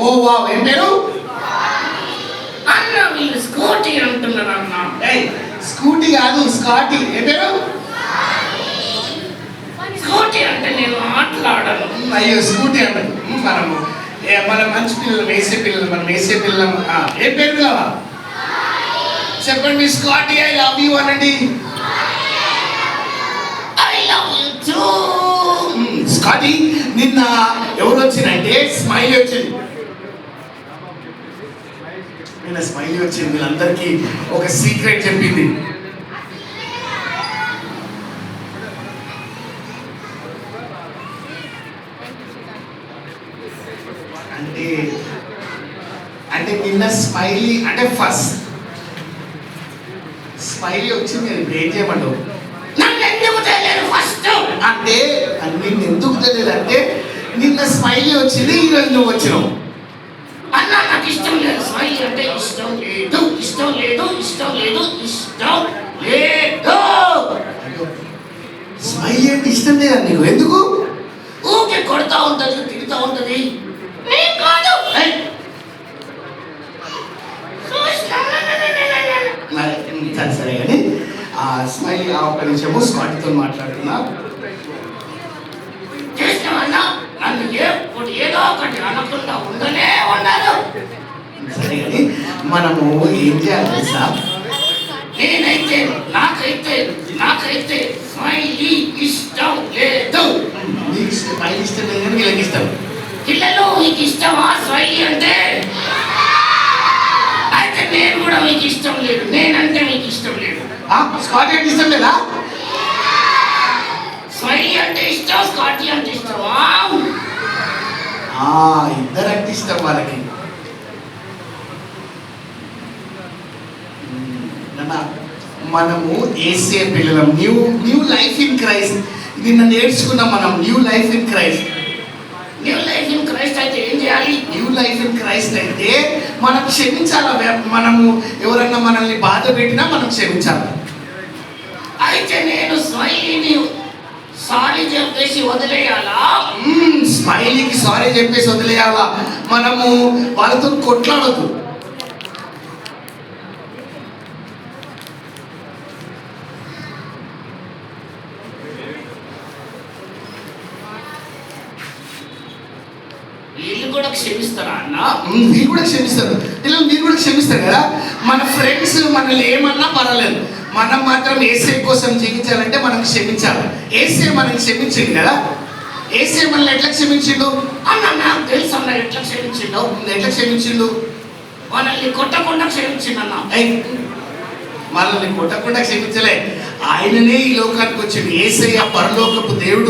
ఓ wow, ఏం పేరు? అన్న వీళ్ళు స్కూటీ అంటున్నారు అన్న. స్కూటీ కాదు, స్కాటీ. ఏం పేరు? స్కూటీ అంటే నేను మాట్లాడను. అయ్యో, స్కూటీ అన్నది. మనము మన మంచి పిల్లలు, వేసే పిల్లలు, మనం వేసే పిల్లలు. ఏం పేరు పిల్లవా? చెప్పండి. స్కాటీ ఐ లవ్ యూ అనండి. I love you too. Scotty, నిన్న ఎవరు వచ్చిందంటే స్మైలీ వచ్చింది. నిన్న స్మైలీ వచ్చింది, వీళ్ళందరికీ ఒక సీక్రెట్ చెప్పింది. అంటే అంటే నిన్న స్మైలీ అంటే ఫస్ట్ స్మైలీ వచ్చింది. నేను ఏం చేయమంటావు? నన్ను ఎందుకు తెలియదు ఫస్ట్ అంటే నిన్ను ఎందుకు తెలియదు అంటే నిన్న స్మైలీ వచ్చింది, ఈరోజు నువ్వు వచ్చినావు. అన్న నాకు ఇష్టం లేదు. స్మైల్ అంటే ఇష్టం లేదు, ఇష్టం లేదు, ఇష్టం లేదు, ఇష్టం లేదు. స్మైలీ అంటే ఇష్టం లేదా నీకు? ఎందుకు? ఊకే కొడతా ఉంటది, తిరుగుతా ఉంటది. నేను కాదు. సరే సరే కానీ స్మైలీ ఒక్క నిమిషము స్కాటీతో మాట్లాడుతున్నా. చేసినవన్నా నన్ను ఏదో ఒకటి అనకుండా ఉండనే ఉన్నారు. సరే కానీ మనము ఏం చేయాలి తెలుసా? నేనైతే నాకైతే స్మైలీ ఇష్టం లేదు. నీకు స్మైలీ ఇష్టం లేదు కానీ వీళ్ళకి ఇష్టం. పిల్లలు మీకు ఇష్టమా స్మైలీ అంటే? అయితే నేను కూడా మీకు ఇష్టం లేదు. నేనంటే మీకు ఇష్టం లేదు. స్కాటీ అంటే ఇష్టం లేదా? స్మైలీ అంటే ఇష్టం, స్కాటీ అంటే ఇష్టం. ఇద్దరంటే ఇష్టం వాళ్ళకి. మనము ఏసే పిల్లలం. New life in Christ. నిన్న నేర్చుకున్నాం మనం. New life in Christ. New life in Christ అయితే ఏం చేయాలి? న్యూ లైఫ్ ఇన్ క్రైస్ట్ అంటే మనం క్షమించాలి. మనము ఎవరన్నా మనల్ని బాధ పెట్టినా మనం క్షమించాలి. అయితే నేను స్మైలీని సారీ చెప్పేసి వదిలేయాలా? స్మైలీకి సారీ చెప్పేసి వదిలేయాలా? మనము వాళ్ళతో కొట్లాడద్దు. వీళ్ళు కూడా క్షమిస్తారా అన్న? వీళ్ళు కూడా క్షమిస్తారు. పిల్లలు మీరు కూడా క్షమిస్తారు కదా. మన ఫ్రెండ్స్ మనల్ని ఏమన్నా పర్వాలేదు, మనం మాత్రం ఏసే కోసం జీవించాలంటే మనం క్షమించాలి. ఏసే మనల్ని క్షమించింది కదా. ఏసే మనల్ని ఎట్లా క్షమించిండు? అన్న నాకు తెలుసు అన్న ఎట్లా క్షమించిండు. ఎట్లా క్షమించిండు? మనల్ని కొట్టకుండా క్షమించిండన్న. మనల్ని కొట్టకుండా క్షమించలే, ఆయననే ఈ లోకానికి వచ్చిండు. యేసయ్య పరలోకపు దేవుడు.